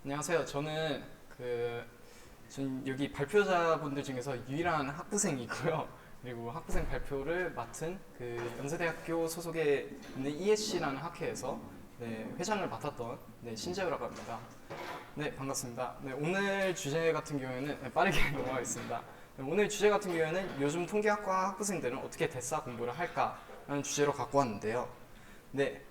안녕하세요. 전 여기 발표자분들 중에서 유일한 학부생이고요. 그리고 학부생 발표를 맡은 그 연세대학교 소속에 있는 ESC라는 학회에서 회장을 맡았던 신재우라고 합니다. 네, 반갑습니다. 오늘 주제 같은 경우에는 빠르게 넘어가겠습니다. 오늘 주제 같은 경우에는 요즘 통계학과 학부생들은 어떻게 대사 공부를 할까라는 주제로 갖고 왔는데요. 네,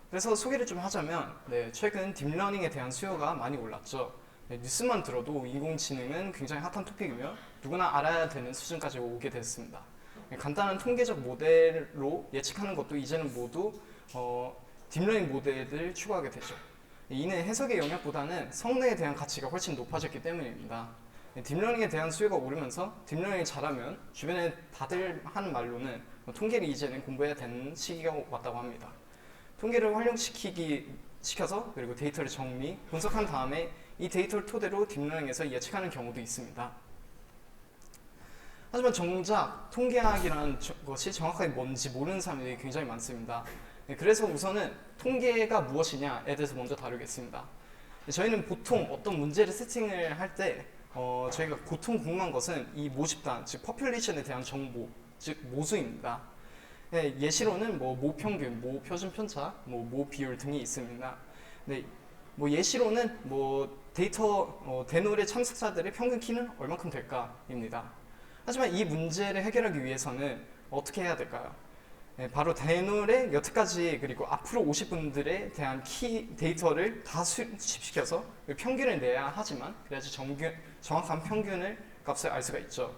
그래서 소개를 좀 하자면 최근 딥러닝에 대한 수요가 많이 올랐죠. 뉴스만 들어도 인공지능은 굉장히 핫한 토픽이며 누구나 알아야 되는 수준까지 오게 됐습니다. 간단한 통계적 모델로 예측하는 것도 이제는 모두 딥러닝 모델을 추구하게 되죠. 이는 해석의 영역보다는 성능에 대한 가치가 훨씬 높아졌기 때문입니다. 딥러닝에 대한 수요가 오르면서 딥러닝을 잘하면 주변에 다들 하는 말로는 통계를 이제는 공부해야 되는 시기가 왔다고 합니다. 통계를 시켜서 그리고 데이터를 정리, 분석한 다음에 이 데이터를 토대로 딥러닝에서 예측하는 경우도 있습니다. 하지만 정작 통계학이라는 것이 정확하게 뭔지 모르는 사람들이 굉장히 많습니다. 그래서 우선은 통계가 무엇이냐에 대해서 먼저 다루겠습니다. 저희는 보통 어떤 문제를 세팅을 할 때 저희가 보통 궁금한 것은 이 모집단, 즉 퍼퓰레이션에 대한 정보, 즉 모수입니다. 예시로는 모평균, 모표준 편차, 모 비율 등이 있습니다. 예시로는 데이터 대노래 참석자들의 평균 키는 얼마큼 될까입니다. 하지만 이 문제를 해결하기 위해서는 어떻게 해야 될까요? 바로 대노래 여태까지 그리고 앞으로 오실 분들에 대한 키 데이터를 다 수집시켜서 평균을 내야 하지만 그래야지 정확한 평균을 값을 알 수가 있죠.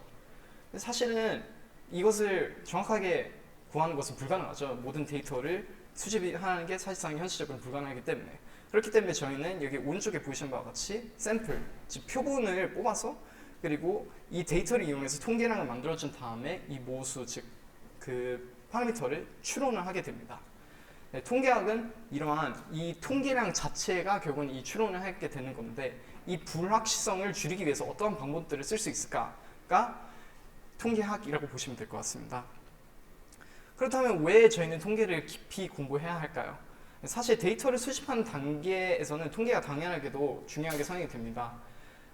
사실은 이것을 정확하게 구하는 것은 불가능하죠. 모든 데이터를 수집하는 게 사실상 현실적으로 불가능하기 때문에. 그렇기 때문에 저희는 여기 오른쪽에 보이신 바와 같이 샘플, 즉 표본을 뽑아서 그리고 이 데이터를 이용해서 통계량을 만들어준 다음에 이 모수, 즉 그 파라미터를 추론을 하게 됩니다. 통계학은 이러한 이 통계량 자체가 결국은 이 추론을 하게 되는 건데 이 불확실성을 줄이기 위해서 어떠한 방법들을 쓸 수 있을까가 통계학이라고 보시면 될 것 같습니다. 그렇다면 왜 저희는 통계를 깊이 공부해야 할까요? 사실 데이터를 수집하는 단계에서는 통계가 당연하게도 중요하게 선행이 됩니다.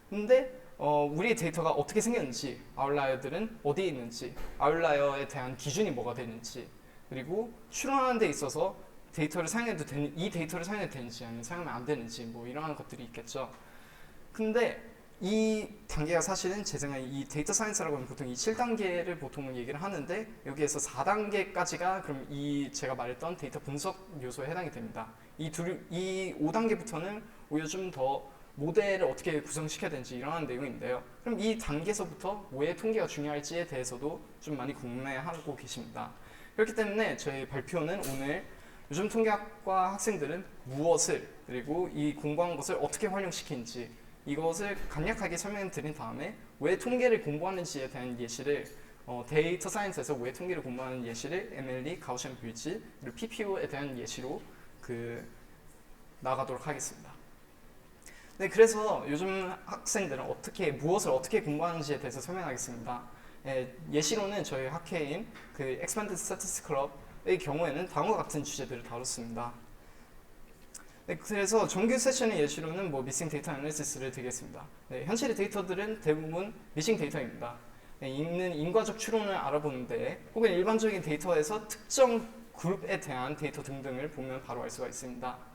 근데 우리의 데이터가 어떻게 생겼는지, 아웃라이어들은 어디에 있는지, 아웃라이어에 대한 기준이 뭐가 되는지, 그리고 추론하는 데 있어서 이 데이터를 사용해도 되는지 아니면 사용하면 안 되는지 이러한 것들이 있겠죠. 근데 이 단계가 사실은 제 생각에 이 데이터 사이언스라고 하면 보통 이 7단계를 보통 얘기를 하는데 여기에서 4단계까지가 그럼 제가 말했던 데이터 분석 요소에 해당이 됩니다. 이 5단계부터는 오히려 좀 더 모델을 어떻게 구성시켜야 되는지 이러한 내용인데요. 그럼 이 단계에서부터 왜 통계가 중요할지에 대해서도 좀 많이 궁금해하고 계십니다. 그렇기 때문에 저희 발표는 오늘 요즘 통계학과 학생들은 무엇을 그리고 이 공부한 것을 어떻게 활용시키는지 이것을 간략하게 설명해 드린 다음에 왜 통계를 공부하는지에 대한 예시를 데이터 사이언스에서 왜 통계를 공부하는 예시를 MLE, 가우시안 브릿지, 그리고 PPO에 대한 예시로 나가도록 하겠습니다. 그래서 요즘 학생들은 무엇을 어떻게 공부하는지에 대해서 설명하겠습니다. 예시로는 저희 학회인 Expanded Statistics Club의 경우에는 다음과 같은 주제들을 다뤘습니다. 그래서 정규 세션의 예시로는 Missing Data Analysis를 드리겠습니다. 현실의 데이터들은 대부분 미싱 데이터입니다. 있는 인과적 추론을 알아보는데 혹은 일반적인 데이터에서 특정 그룹에 대한 데이터 등등을 보면 바로 알 수가 있습니다.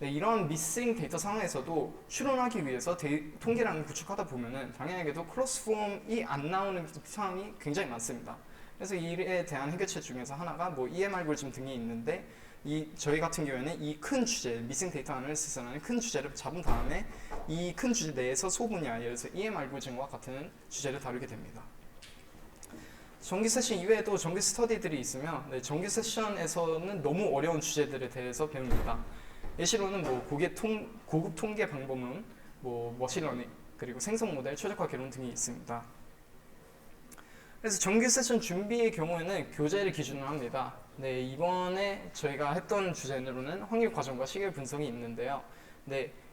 이런 미싱 데이터 상황에서도 추론하기 위해서 통계량을 구축하다 보면은 당연하게도 크로스폼이 안 나오는 상황이 굉장히 많습니다. 그래서 이에 대한 해결책 중에서 하나가 EM 알고리즘 등이 있는데 저희 같은 경우에는 이 큰 주제, 미싱 데이터 아널리시스라는 큰 주제를 잡은 다음에 이 큰 주제 내에서 소분야, 예를 들어서 EM 알고리즘과 같은 주제를 다루게 됩니다. 정규 세션 이외에도 정규 스터디들이 있으며 정규 세션에서는 너무 어려운 주제들에 대해서 배웁니다. 예시로는 고급 통계 방법론, 머신러닝, 그리고 생성 모델, 최적화 개론 등이 있습니다. 그래서 정규 세션 준비의 경우에는 교재를 기준으로 합니다. 이번에 저희가 했던 주제로는 확률 과정과 시계 분석이 있는데요.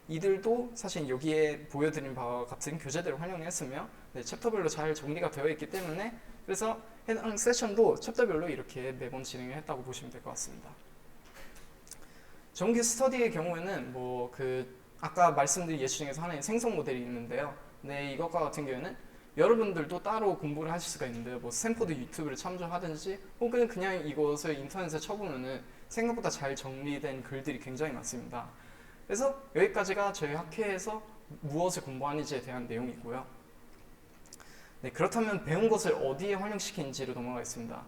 이들도 사실 여기에 보여드린 바와 같은 교재들을 활용했으며 챕터별로 잘 정리가 되어 있기 때문에 그래서 해당 세션도 챕터별로 이렇게 매번 진행을 했다고 보시면 될 것 같습니다. 정규 스터디의 경우에는 아까 말씀드린 예시 중에서 하나의 생성 모델이 있는데요. 네, 이것과 같은 경우에는 여러분들도 따로 공부를 하실 수가 있는데요. 뭐 스탠포드 유튜브를 참조하든지 혹은 그냥 이것을 인터넷에 쳐보면은 생각보다 잘 정리된 글들이 굉장히 많습니다. 그래서 여기까지가 저희 학회에서 무엇을 공부하는지에 대한 내용이고요. 네, 그렇다면 배운 것을 어디에 활용시키는지로 넘어가겠습니다.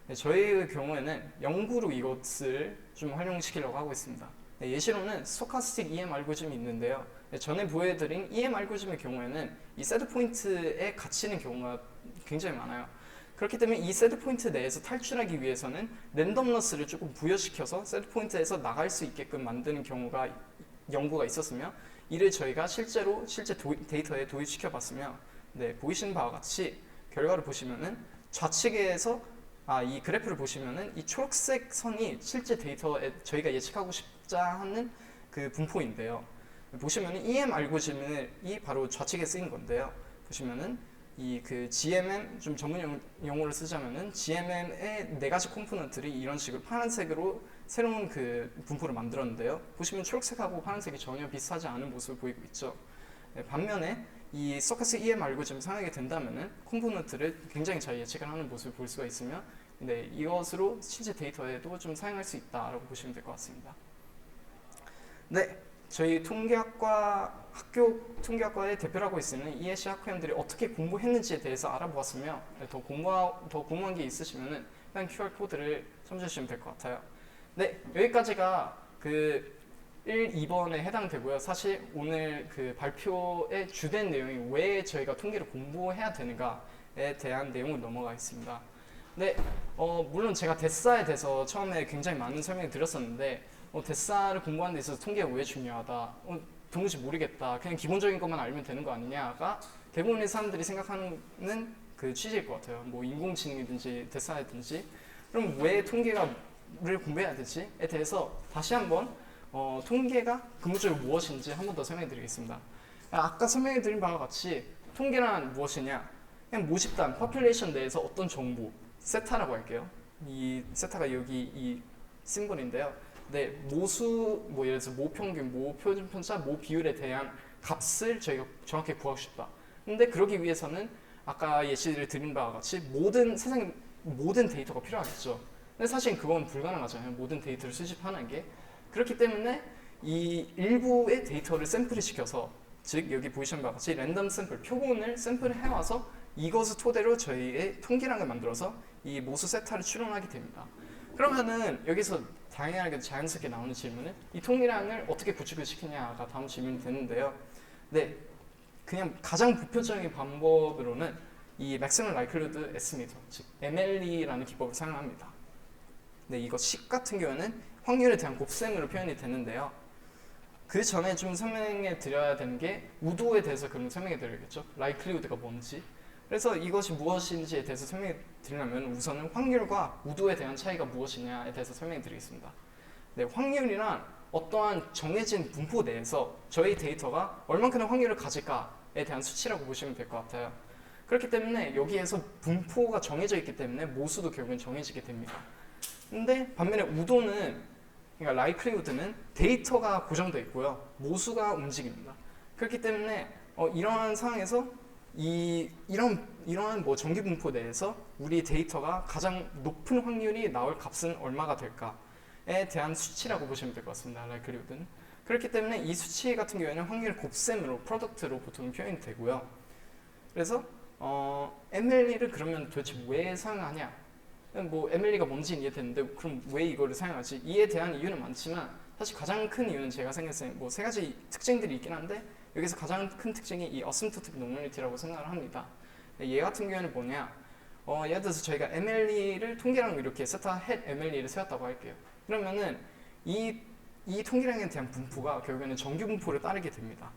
네, 저희의 경우에는 연구로 이것을 좀 활용시키려고 하고 있습니다. 네, 예시로는 스토카스틱 EM 알고리즘이 있는데요. 네, 전에 보여드린 EM 알고리즘의 경우에는 이 세트 포인트에 갇히는 경우가 굉장히 많아요. 그렇기 때문에 이 세트 포인트 내에서 탈출하기 위해서는 랜덤너스를 조금 부여시켜서 세트 포인트에서 나갈 수 있게끔 만드는 경우가 연구가 있었으며 이를 저희가 실제 데이터에 도입시켜 봤으며 네, 보이시는 바와 같이 결과를 보시면은 좌측에서 이 그래프를 보시면은 이 초록색 선이 실제 데이터에 저희가 예측하고 싶자 하는 그 분포인데요. 보시면은 EM 알고리즘이 바로 좌측에 쓰인 건데요. 보시면은 이 그 GMM 좀 전문 용어를 쓰자면은 GMM의 네 가지 컴포넌트들이 이런 식으로 파란색으로 새로운 그 분포를 만들었는데요. 보시면 초록색하고 파란색이 전혀 비슷하지 않은 모습을 보이고 있죠. 네, 반면에 이 서커스 EM 알고리즘을 사용하게 된다면은 컴포넌트를 굉장히 잘 예측을 하는 모습을 볼 수가 있으며 네, 이것으로 실제 데이터에도 좀 사용할 수 있다라고 보시면 될 것 같습니다. 네, 저희 학교 통계학과의 대표를 하고 있는 ESC 학회원들이 어떻게 공부했는지에 대해서 알아보았으며 더 궁금한 게 있으시면은 그냥 QR 코드를 첨부해 주시면 될 것 같아요. 네, 여기까지가 그 1, 2번에 해당되고요. 사실 오늘 그 발표의 주된 내용이 왜 저희가 통계를 공부해야 되는가에 대한 내용으로 넘어가겠습니다. 네, 물론 제가 데스사에 대해서 처음에 굉장히 많은 설명을 드렸었는데 데스사를 공부하는 데 있어서 통계가 왜 중요하다, 도무지 모르겠다, 그냥 기본적인 것만 알면 되는 거 아니냐가 대부분의 사람들이 생각하는 그 취지일 것 같아요. 뭐 인공지능이든지 데스사이든지. 그럼 왜 통계를 공부해야 되지에 대해서 다시 한번 통계가 근본적으로 무엇인지 한 번 더 설명해 드리겠습니다. 아까 설명해 드린 바와 같이 통계란 무엇이냐, 그냥 모집단, 퍼퓰레이션 내에서 어떤 정보, 세타라고 할게요. 이 세타가 여기 이 심볼인데요. 네, 모수, 뭐 예를 들어서 모평균, 모표준편차, 모비율에 대한 값을 저희가 정확히 구하고 싶다. 근데 그러기 위해서는 아까 예시를 드린 바와 같이 세상의 모든 데이터가 필요하겠죠. 근데 사실 그건 불가능하잖아요. 모든 데이터를 수집하는 게. 그렇기 때문에 이 일부의 데이터를 샘플을 시켜서, 즉 여기 보이시는 바와 같이 랜덤 샘플, 표본을 샘플을 해와서 이것을 토대로 저희의 통계량을 만들어서 이 모수 세타를 추론하게 됩니다. 그러면은 여기서 당연하게 자연스럽게 나오는 질문은 이 통계량을 어떻게 구축을 시키냐가 다음 질문이 되는데요. 네, 그냥 가장 보편적인 방법으로는 이 Maximum Likelihood Estimator, 즉 MLE라는 기법을 사용합니다. 네, 이거 식 같은 경우에는 확률에 대한 곱셈으로 표현이 되는데요. 그 전에 좀 설명해 드려야 되는 게 우도에 대해서 그럼 설명해 드려야겠죠. likelihood가 뭔지. 그래서 이것이 무엇인지에 대해서 설명해 드리려면 우선은 확률과 우도에 대한 차이가 무엇이냐에 대해서 설명해 드리겠습니다. 네, 확률이란 어떠한 정해진 분포 내에서 저희 데이터가 얼만큼의 확률을 가질까에 대한 수치라고 보시면 될 것 같아요. 그렇기 때문에 여기에서 분포가 정해져 있기 때문에 모수도 결국엔 정해지게 됩니다. 근데 반면에 우도는, 그러니까 likelihood는 데이터가 고정되어 있고요. 모수가 움직입니다. 그렇기 때문에 이러한 상황에서 이러한 뭐 정기 분포 내에서 우리 데이터가 가장 높은 확률이 나올 값은 얼마가 될까에 대한 수치라고 보시면 될 것 같습니다. likelihood는. 그렇기 때문에 이 수치 같은 경우에는 확률 곱셈으로, 프로덕트로 보통 표현이 되고요. 그래서 MLE를 그러면 도대체 왜 사용하냐? 뭐 MLE가 뭔지는 이해되는데 그럼 왜 이거를 사용하지? 이에 대한 이유는 많지만 사실 가장 큰 이유는 제가 생각했을 때 뭐 세 가지 특징들이 있긴 한데 여기서 가장 큰 특징이 이 어슴프티브 노멀리티라고 생각을 합니다. 얘 같은 경우에는 뭐냐? 예를 들어서 저희가 MLE를 통계량 이렇게 세타 헷 MLE를 세웠다고 할게요. 그러면은 이 통계량에 대한 분포가 결국에는 정규 분포를 따르게 됩니다.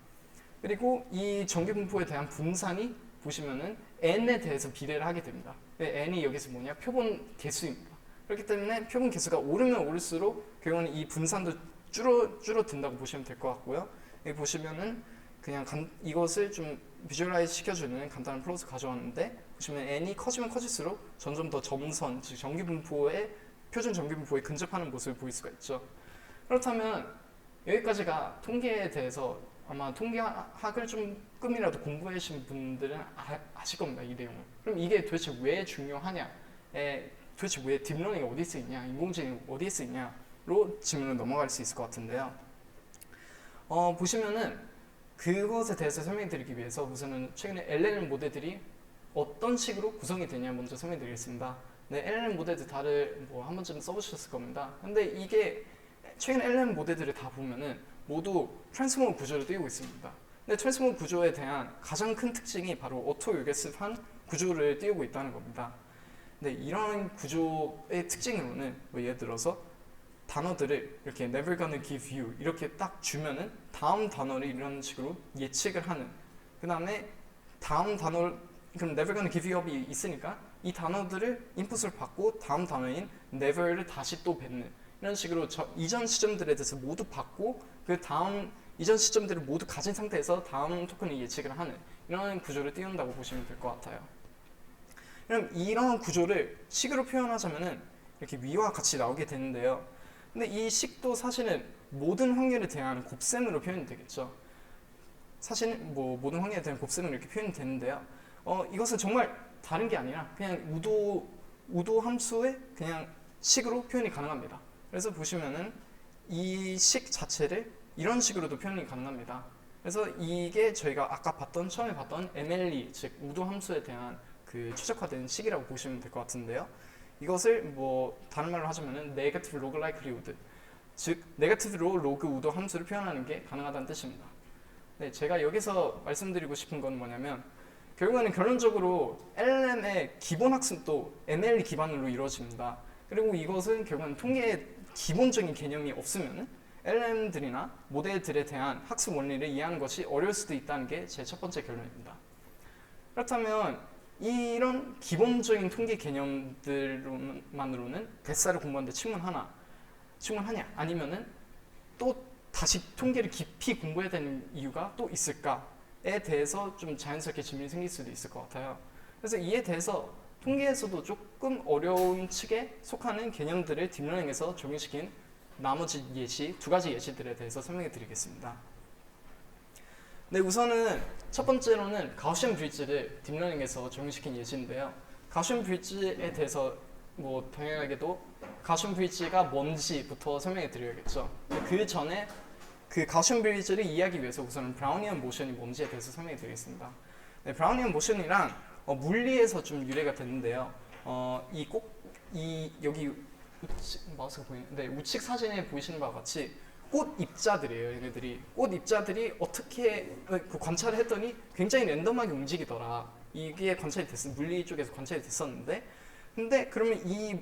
그리고 이 정규 분포에 대한 분산이 보시면은 n에 대해서 비례를 하게 됩니다. n이 여기서 뭐냐? 표본 개수입니다. 그렇기 때문에 표본 개수가 오르면 오를수록 결국은 이 분산도 줄어든다고 보시면 될 것 같고요. 여기 보시면은 그냥 이것을 좀 비주얼라이즈 시켜주는 간단한 플롯을 가져왔는데 보시면 n이 커지면 커질수록 점점 더 점선, 즉 정규 분포의 표준 정규 분포에 근접하는 모습을 보일 수가 있죠. 그렇다면 여기까지가 통계에 대해서 아마 통계학을 조금이라도 공부하신 분들은 아실 겁니다. 이 내용을. 그럼 이게 도대체 왜 중요하냐? 도대체 왜 딥러닝이 어디에 쓰이냐? 인공지능이 어디에 쓰이냐로 질문으로 넘어갈 수 있을 것 같은데요. 보시면은 그것에 대해서 설명드리기 위해서 우선은 최근에 LLM 모델들이 어떤 식으로 구성이 되냐 먼저 설명드리겠습니다. 네, LLM 모델들 다들 뭐 한 번쯤 써보셨을 겁니다. 근데 이게 최근 LLM 모델들을 다 보면은 모두 트랜스포머 구조를 띄우고 있습니다. 근데 트랜스포머 구조에 대한 가장 큰 특징이 바로 오토 리그레시브한 구조를 띄우고 있다는 겁니다. 근데 이런 구조의 특징으로는 뭐 예를 들어서 단어들을 이렇게 never gonna give you 이렇게 딱 주면은 다음 단어를 이런 식으로 예측을 하는, 그 다음에 다음 단어, 그럼 never gonna give you up이 있으니까 이 단어들을 인풋을 받고 다음 단어인 never를 다시 또 뱉는, 이런 식으로 이전 시점들에 대해서 모두 받고 그 다음 이전 시점들을 모두 가진 상태에서 다음 토큰을 예측을 하는 이런 구조를 띄운다고 보시면 될 것 같아요. 그럼 이런 구조를 식으로 표현하자면은 이렇게 위와 같이 나오게 되는데요. 근데 이 식도 사실은 모든 확률에 대한 곱셈으로 표현이 되겠죠. 사실은 뭐 모든 확률에 대한 곱셈으로 이렇게 표현이 되는데요. 이것은 정말 다른 게 아니라 그냥 우도 함수의 그냥 식으로 표현이 가능합니다. 그래서 보시면은 이 식 자체를 이런 식으로도 표현이 가능합니다. 그래서 이게 저희가 아까 처음에 봤던 MLE, 즉 우도 함수에 대한 그 최적화된 식이라고 보시면 될 것 같은데요. 이것을 뭐 다른 말로 하자면은 네거티브 로그 라이클리후드, 즉 네거티브로 로그 우도 함수를 표현하는 게 가능하다는 뜻입니다. 네, 제가 여기서 말씀드리고 싶은 건 뭐냐면 결국에는 결론적으로 LLM의 기본 학습도 ML 기반으로 이루어집니다. 그리고 이것은 결국은 통계의 기본적인 개념이 없으면 LLM들이나 모델들에 대한 학습 원리를 이해하는 것이 어려울 수도 있다는 게 제 첫 번째 결론입니다. 그렇다면 이런 기본적인 통계 개념들만으로는 뱃살을 공부하는데 충분하냐? 아니면은 또 다시 통계를 깊이 공부해야 되는 이유가 또 있을까에 대해서 좀 자연스럽게 질문이 생길 수도 있을 것 같아요. 그래서 이에 대해서 통계에서도 조금 어려운 측에 속하는 개념들을 딥러닝에서 적용시킨 나머지 두 가지 예시들에 대해서 설명해 드리겠습니다. 네, 우선은 첫 번째로는 가우시안 브릿지를 딥러닝에서 적용시킨 예시인데요. 가우시안 브릿지에 대해서 뭐 당연하게도 가우시안 브릿지가 뭔지부터 설명해 드려야겠죠. 그 전에 그 가우시안 브릿지를 이해하기 위해서 우선 브라우니안 모션이 뭔지에 대해서 설명해 드리겠습니다. 네, 브라우니안 모션이란 물리에서 좀 유래가 됐는데요. 여기 마우스가 보이는데 우측 사진에 보이시는 바와 같이 꽃 입자들이에요. 얘네들이 꽃 입자들이 어떻게 관찰을 했더니 굉장히 랜덤하게 움직이더라. 이게 물리 쪽에서 관찰이 됐었는데, 근데 그러면 이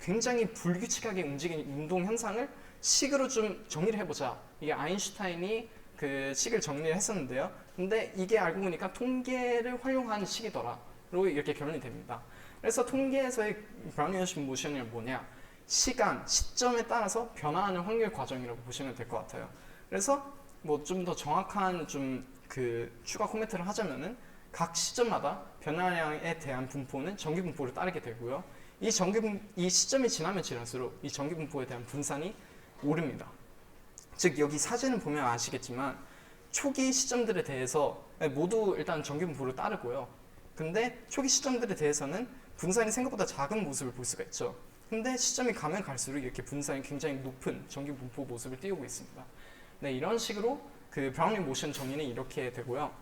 굉장히 불규칙하게 움직이는 운동 현상을 식으로 좀 정리를 해보자. 이게 아인슈타인이 그 식을 정리를 했었는데요. 근데 이게 알고 보니까 통계를 활용한 식이더라로 이렇게 결론이 됩니다. 그래서 통계에서의 브라우니안 모션이 뭐냐? 시점에 따라서 변화하는 확률 과정이라고 보시면 될 것 같아요. 그래서 뭐 좀 더 정확한 추가 코멘트를 하자면은 각 시점마다 변화량에 대한 분포는 정기 분포를 따르게 되고요. 이 시점이 지나면 지날수록 이 정기 분포에 대한 분산이 오릅니다. 즉 여기 사진을 보면 아시겠지만 초기 시점들에 대해서 모두 일단 정기 분포를 따르고요. 근데 초기 시점들에 대해서는 분산이 생각보다 작은 모습을 볼 수가 있죠. 근데 시점이 가면 갈수록 이렇게 분산이 굉장히 높은 정기 분포 모습을 띄우고 있습니다. 네, 이런 식으로 그 브라우니안 모션 정의는 이렇게 되고요.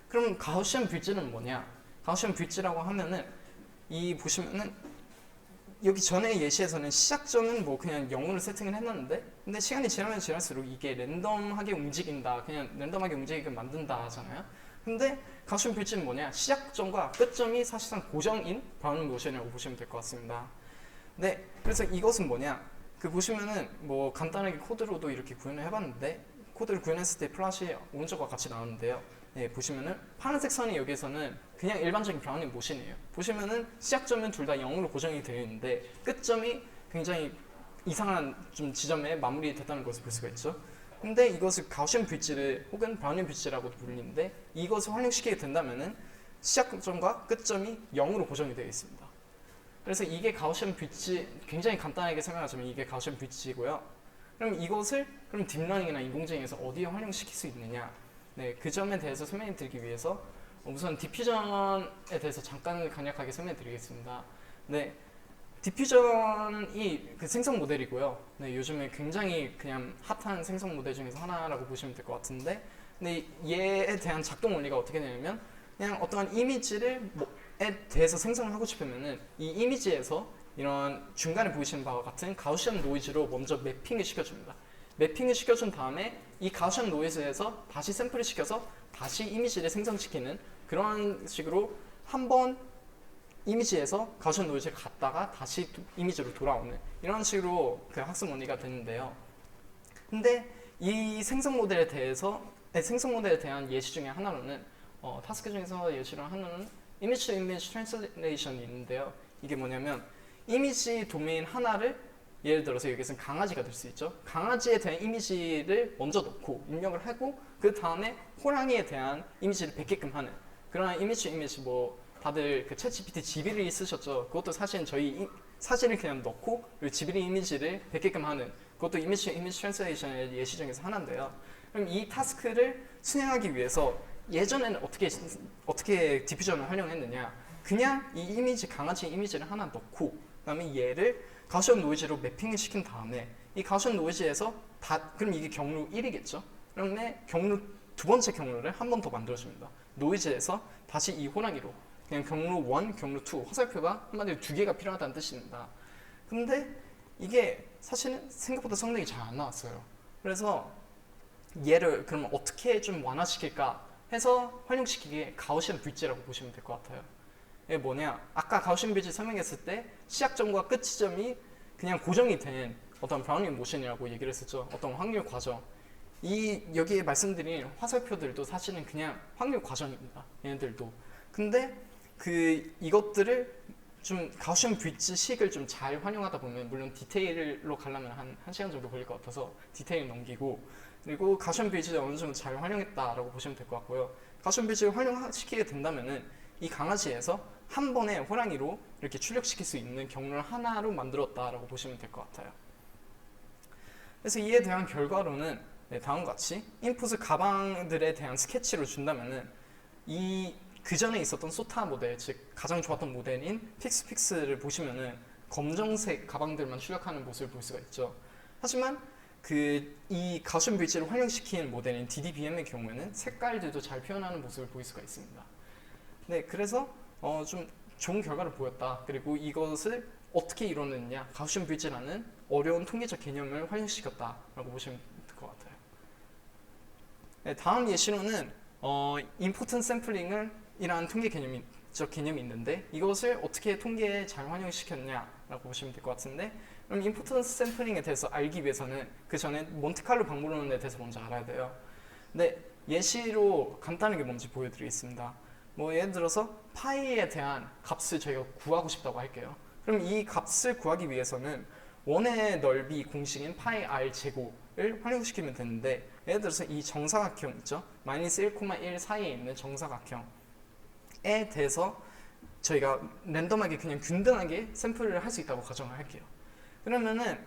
그럼 가우시안 브릿지는 뭐냐? 가우시안 브릿지라고 하면은 보시면은 여기 전에 예시에서는 시작점은 뭐 그냥 0으로 세팅을 해놨는데, 근데 시간이 지나면 지날수록 이게 랜덤하게 움직인다, 그냥 랜덤하게 움직이게 만든다 하잖아요. 근데 가우시안 브릿지는 뭐냐? 시작점과 끝점이 사실상 고정인 브라우니안 모션이라고 보시면 될 것 같습니다. 네, 그래서 이것은 뭐냐? 보시면은 뭐 간단하게 코드로도 이렇게 구현을 해봤는데, 코드를 구현했을 때 플롯이 오른쪽과 같이 나오는데요. 네, 보시면은 파란색 선이 여기서는 그냥 일반적인 브라우니안 모션이에요. 보시면은 시작점은 둘 다 0으로 고정이 되어 있는데 끝점이 굉장히 이상한 좀 지점에 마무리됐다는 것을 볼 수가 있죠. 근데 이것을 가우시안 브릿지를 혹은 브라우니안 브릿지라고도 불리는데, 이것을 활용시키게 된다면은 시작점과 끝점이 0으로 고정이 되어 있습니다. 그래서 이게 가우시안 브릿지, 굉장히 간단하게 설명하자면 이게 가우시안 브릿지고요. 그럼 이것을 그럼 딥러닝이나 인공지능에서 어디에 활용시킬 수 있느냐? 네, 그 점에 대해서 설명해 드리기 위해서 우선 디퓨전에 대해서 잠깐 간략하게 설명해 드리겠습니다. 네, 디퓨전이 그 생성 모델이고요. 네, 요즘에 굉장히 그냥 핫한 생성 모델 중에서 하나라고 보시면 될 것 같은데, 근데 얘에 대한 작동 원리가 어떻게 되냐면 그냥 어떠한 이미지를 에 대해서 생성을 하고 싶으면은 이 이미지에서 이런 중간에 보이시는 바와 같은 가우시안 노이즈로 먼저 매핑을 시켜줍니다. 매핑을 시켜준 다음에 이 가우시안 노이즈에서 다시 샘플을 시켜서 다시 이미지를 생성시키는 그런 식으로 한번 이미지에서 가우시안 노이즈를 갔다가 다시 이미지로 돌아오는 이런 식으로 그 학습 원리가 되는데요. 근데 이 생성 모델에 대한 예시 중에 하나로는 타스크 중에서 예시로 하나는 이미지 to 이미지 트랜슬레이션이 있는데요. 이게 뭐냐면 이미지 도메인 하나를 예를 들어서 여기서는 강아지가 될 수 있죠. 강아지에 대한 이미지를 먼저 넣고 입력을 하고 그 다음에 호랑이에 대한 이미지를 뵙게끔 하는 그런 이미지 뭐 다들 그 챗GPT 지비리 쓰셨죠. 그것도 사실은 저희 사진을 그냥 넣고 그리고 지비리 이미지를 뵙게끔 하는 그것도 이미지 트랜슬레이션의 예시 중에서 하나인데요. 그럼 이 타스크를 수행하기 위해서 예전에는 어떻게 디퓨전을 활용했느냐? 그냥 이 이미지 강아지 이미지를 하나 넣고 그다음에 얘를 가우시안 노이즈로 매핑을 시킨 다음에 이 가우시안 노이즈에서 그럼 이게 경로 1이겠죠? 그러면 두 번째 경로를 한 번 더 만들어줍니다. 노이즈에서 다시 이 호랑이로 그냥 경로 1, 경로 2 화살표가 한마디로 두 개가 필요하다는 뜻입니다. 근데 이게 사실은 생각보다 성능이 잘 안 나왔어요. 그래서 얘를 그러면 어떻게 좀 완화시킬까 해서 활용시키기에 가우시안 브릿지라고 보시면 될 것 같아요. 이게 뭐냐? 아까 가우시안 브릿지 설명했을 때 시작점과 끝 지점이 그냥 고정이 된 어떤 브라우닝 모션이라고 얘기를 했었죠. 어떤 확률 과정. 여기에 말씀드린 화살표들도 사실은 그냥 확률 과정입니다. 얘네들도. 근데 이것들을 좀 가우시안 브릿지 식을 좀 잘 활용하다 보면 물론 디테일로 가려면 한 1시간 정도 걸릴 것 같아서 디테일 넘기고 그리고 가우시안 브릿지를 어느 정도 잘 활용했다라고 보시면 될 것 같고요. 가우시안 브릿지를 활용시키게 된다면은 이 강아지에서 한 번에 호랑이로 이렇게 출력시킬 수 있는 경로를 하나로 만들었다라고 보시면 될 것 같아요. 그래서 이에 대한 결과로는 다음과 같이 인풋을 가방들에 대한 스케치로 준다면은 그 전에 있었던 소타 모델, 즉 가장 좋았던 모델인 픽스를 보시면은 검정색 가방들만 출력하는 모습을 볼 수가 있죠. 하지만 이 가우시안 브릿지를 활용시킨 모델인 DDBM의 경우에는 색깔들도 잘 표현하는 모습을 보일 수가 있습니다. 네, 그래서 좀 좋은 결과를 보였다. 그리고 이것을 어떻게 이루느냐, 가우시안 브릿지라는 어려운 통계적 개념을 활용시켰다라고 보시면 될 것 같아요. 네, 다음 예시로는 임포턴트 샘플링이라는 통계 개념이 있는데 이것을 어떻게 통계에 잘 활용시켰냐라고 보시면 될 것 같은데 그럼 임포턴트 샘플링에 대해서 알기 위해서는 그 전에 몬테칼로 방문론에 대해서 먼저 알아야 돼요. 근데 예시로 간단하게 뭔지 보여드리겠습니다. 뭐 예를 들어서 파이에 대한 값을 저희가 구하고 싶다고 할게요. 그럼 이 값을 구하기 위해서는 원의 넓이 공식인 파이 r 제곱을 활용시키면 되는데 예를 들어서 이 정사각형 있죠? 마이너스 1,1 사이에 있는 정사각형에 대해서 저희가 랜덤하게 그냥 균등하게 샘플을 할 수 있다고 가정을 할게요. 그러면은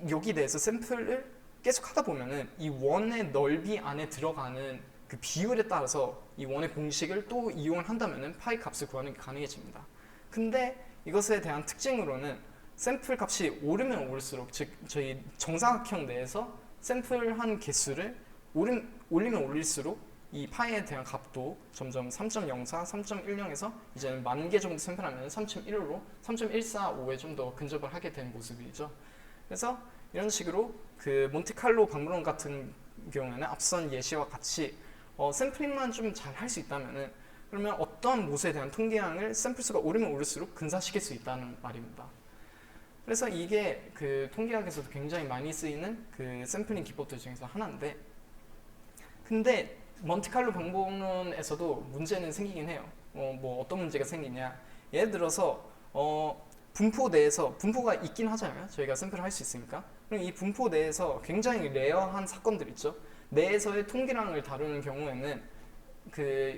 여기 대해서 샘플을 계속 하다 보면은 이 원의 넓이 안에 들어가는 그 비율에 따라서 이 원의 공식을 또 이용을 한다면은 파이 값을 구하는 게 가능해집니다. 근데 이것에 대한 특징으로는 샘플 값이 오르면 오를수록 즉 저희 정사각형 내에서 샘플한 개수를 올리면 올릴수록 이 파이에 대한 값도 점점 3.04, 3.10에서 이제는 10,000개 정도 샘플하면 3.15로 3.145에 좀 더 근접을 하게 된 모습이죠. 그래서 이런 식으로 그 몬테칼로 방문론 같은 경우에는 앞선 예시와 같이 샘플링만 좀 잘 할 수 있다면은 그러면 어떠한 못에 대한 통계량을 샘플 수가 오르면 오를수록 근사시킬 수 있다는 말입니다. 그래서 이게 그 통계학에서도 굉장히 많이 쓰이는 그 샘플링 기법들 중에서 하나인데 근데 몬테칼로 방법론에서도 문제는 생기긴 해요. 뭐 어떤 문제가 생기냐 예를 들어서 분포 내에서 분포가 있긴 하잖아요. 저희가 샘플을 할 수 있으니까 그럼 이 분포 내에서 굉장히 레어한 사건들 있죠. 내에서의 통계량을 다루는 경우에는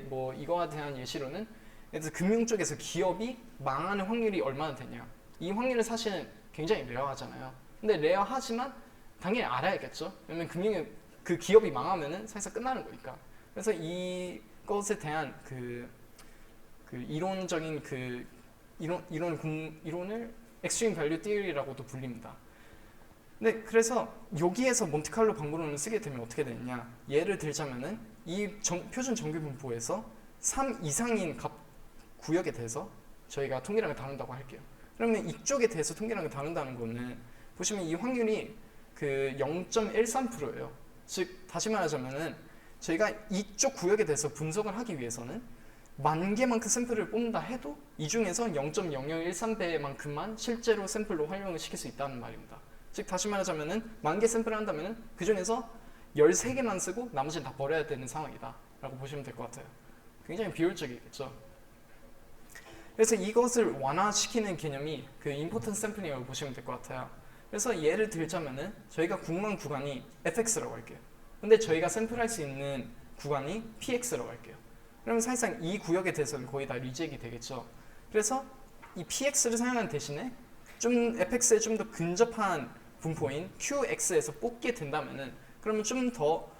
뭐 이거에 대한 예시로는 예를 들어 금융 쪽에서 기업이 망하는 확률이 얼마나 되냐 이 확률은 사실은 굉장히 레어하잖아요. 근데 레어하지만 당연히 알아야겠죠. 왜냐면 그 기업이 망하면은 사실상 끝나는 거니까. 그래서 이것에 대한 이론적인 이론을 extreme value theory라고도 불립니다. 네, 그래서 여기에서 몬테칼로 방법론을 쓰게 되면 어떻게 되느냐? 예를 들자면은 이 표준 정규 분포에서 3 이상인 구역에 대해서 저희가 통계량을 다룬다고 할게요. 그러면 이쪽에 대해서 통계량을 다룬다는 거는 보시면 이 확률이 0.13%예요. 즉 다시 말하자면은 저희가 이쪽 구역에 대해서 분석을 하기 위해서는 10,000개만큼 샘플을 뽑는다 해도 이 중에서 0.0013배만큼만 실제로 샘플로 활용을 시킬 수 있다는 말입니다. 즉 다시 말하자면은 10,000개 샘플을 한다면은 그 중에서 13개만 쓰고 나머지는 다 버려야 되는 상황이다 라고 보시면 될 것 같아요. 굉장히 비효율적이겠죠. 그래서 이것을 완화시키는 개념이 임포턴스 샘플링이라고 보시면 될 것 같아요. 그래서 예를 들자면은 저희가 궁금한 구간이 fx라고 할게요. 근데 저희가 샘플할 수 있는 구간이 px라고 할게요. 그러면 사실상 이 구역에 대해서는 거의 다 리젝이 되겠죠. 그래서 이 px를 사용하는 대신에 좀 fx에 좀 더 근접한 분포인 qx에서 뽑게 된다면은 그러면 좀 더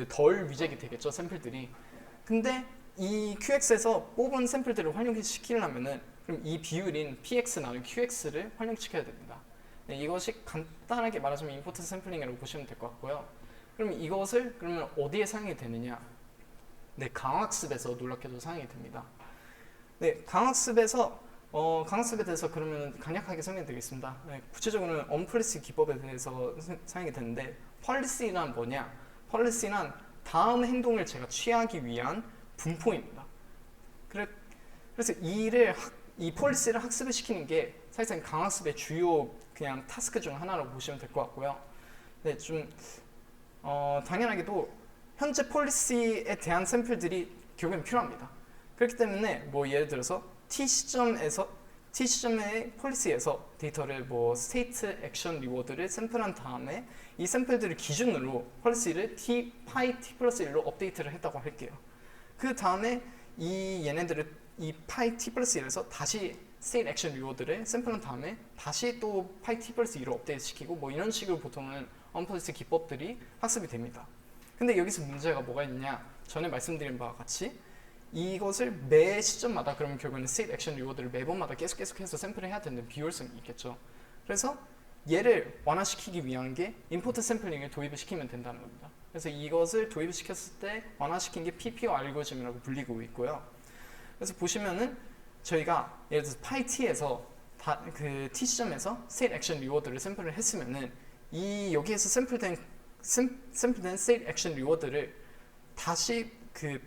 덜 리젝이 되겠죠, 샘플들이. 근데 이 qx에서 뽑은 샘플들을 활용시키려면은 그럼 이 비율인 px 나누기 qx를 활용시켜야 됩니다. 네, 이것이 간단하게 말하자면 임포턴트 샘플링이라고 보시면 될 것 같고요. 그럼 이것을 그러면 어디에 사용이 되느냐? 네, 강학습에서 놀랍게도 사용이 됩니다. 네, 강학습에 대해서 그러면 간략하게 설명드리겠습니다. 네, 구체적으로는 언폴리시 기법에 대해서 사용이 되는데 펄리시란 뭐냐? 펄리시란 다음 행동을 제가 취하기 위한 분포입니다. 그래서 이 폴리시를 학습을 시키는 게 사실상 강학습의 주요 그냥 타스크 중 하나라고 보시면 될 것 같고요. 네, 당연하게도 현재 폴리시에 대한 샘플들이 결국엔 필요합니다. 그렇기 때문에 뭐 예를 들어서 T 시점의 폴리시에서 데이터를 스테이트 액션 리워드를 샘플한 다음에 이 샘플들을 기준으로 폴리시를 파이 T 플러스 1로 업데이트를 했다고 할게요. 그 다음에 얘네들을 이 파이 T 플러스 1에서 다시 스테이트 액션 리워드를 샘플한 다음에 다시 또 파이 T 플러스 2로 업데이트 시키고 이런 식으로 보통은 언폴리시 기법들이 학습이 됩니다. 근데 여기서 문제가 뭐가 있냐? 전에 말씀드린 바와 같이 이것을 매 시점마다 그러면 결국에는 스테이트 액션 리워드를 매번마다 계속해서 샘플을 해야 되는 비효율성이 있겠죠. 그래서 얘를 완화시키기 위한 게 임포트 샘플링을 도입을 시키면 된다는 겁니다. 그래서 이것을 도입을 시켰을 때 완화시킨 게 PPO 알고리즘이라고 불리고 있고요. 그래서 보시면은 저희가 예를 들어서 파이 T에서 T 시점에서 스테이트 액션 리워드를 샘플을 했으면은 여기에서 샘플된 스테이트 액션 리워드를 다시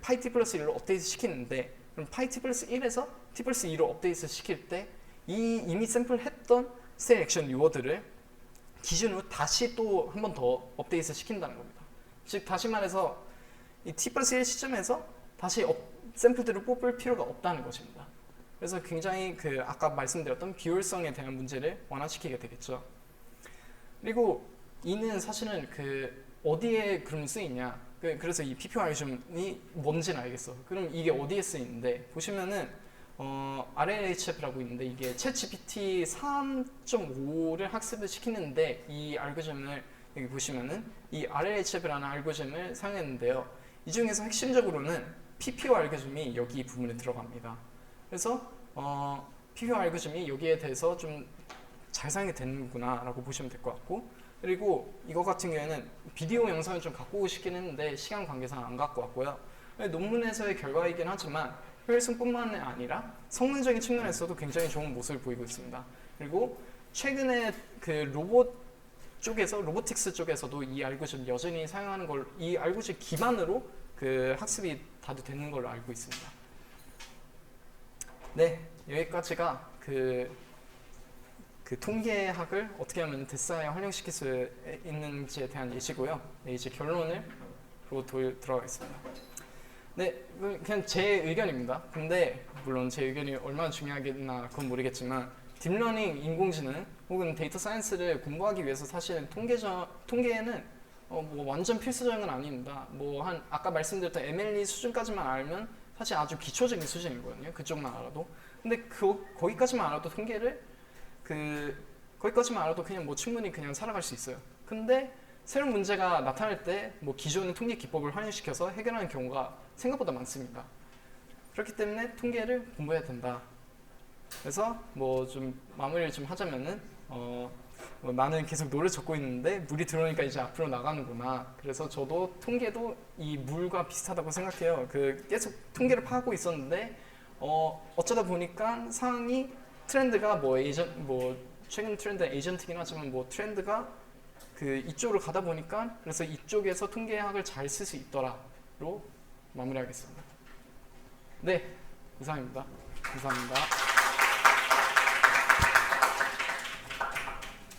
파이 T 플러스 1로 업데이트 시키는데 그럼 파이 T 플러스 1에서 T 플러스 2로 업데이트 시킬 때 이미 샘플했던 스테이트 액션 리워드를 기준으로 다시 또 한 번 더 업데이트 시킨다는 겁니다. 즉 다시 말해서 이 T 플러스 1 시점에서 다시 샘플들을 뽑을 필요가 없다는 것입니다. 그래서 굉장히 아까 말씀드렸던 비효율성에 대한 문제를 완화시키게 되겠죠. 그리고 이는 사실은 어디에 그럼 쓰이냐? 그래서 이 PPO 알고리즘이 뭔지는 알겠어. 그럼 이게 어디에 쓰이는데 보시면은 RLHF라고 있는데 이게 챗GPT 3.5를 학습을 시키는데 이 알고리즘을 여기 보시면은 이 RLHF라는 알고리즘을 사용했는데요. 이 중에서 핵심적으로는 PPO 알고리즘이 여기 부분에 들어갑니다. 그래서 PPO 알고리즘이 여기에 대해서 좀 잘 사용이 되는구나 라고 보시면 될 것 같고 그리고 이거 같은 경우에는 비디오 영상을 좀 갖고 오고 싶긴 했는데 시간 관계상 안 갖고 왔고요. 논문에서의 결과이긴 하지만 효율성뿐만 아니라 성능적인 측면에서도 굉장히 좋은 모습을 보이고 있습니다. 그리고 최근에 로보틱스 쪽에서도 이 알고리즘 여전히 사용하는 이 알고리즘 기반으로 학습이 다들 되는 걸로 알고 있습니다. 네, 여기까지가 통계학을 어떻게 하면 데스사에 활용시킬 수 있는지에 대한 예시고요. 네, 이제 결론으로 들어가겠습니다. 네, 그냥 제 의견입니다. 근데 물론 제 의견이 얼마나 중요하겠나 그건 모르겠지만 딥러닝, 인공지능 혹은 데이터 사이언스를 공부하기 위해서 사실은 통계에는 완전 필수적인 건 아닙니다. 아까 말씀드렸던 MLE 수준까지만 알면 사실 아주 기초적인 수준이거든요. 그쪽만 알아도. 근데 거기까지만 알아도 통계를 거기까지만 알아도 그냥 충분히 그냥 살아갈 수 있어요. 근데 새로운 문제가 나타날 때 뭐 기존의 통계 기법을 활용시켜서 해결하는 경우가 생각보다 많습니다. 그렇기 때문에 통계를 공부해야 된다. 그래서 뭐 좀 마무리를 좀 하자면은 뭐 나는 계속 노를 젓고 있는데 물이 들어오니까 이제 앞으로 나가는구나. 그래서 저도 통계도 이 물과 비슷하다고 생각해요. 계속 통계를 파고 있었는데 어쩌다 보니까 상황이 트렌드가 뭐 최근 트렌드 에이전트긴 하지만 뭐 트렌드가 이쪽으로 가다 보니까 그래서 이쪽에서 통계학을 잘 쓸 수 있더라로 마무리하겠습니다. 네, 이상입니다. 감사합니다.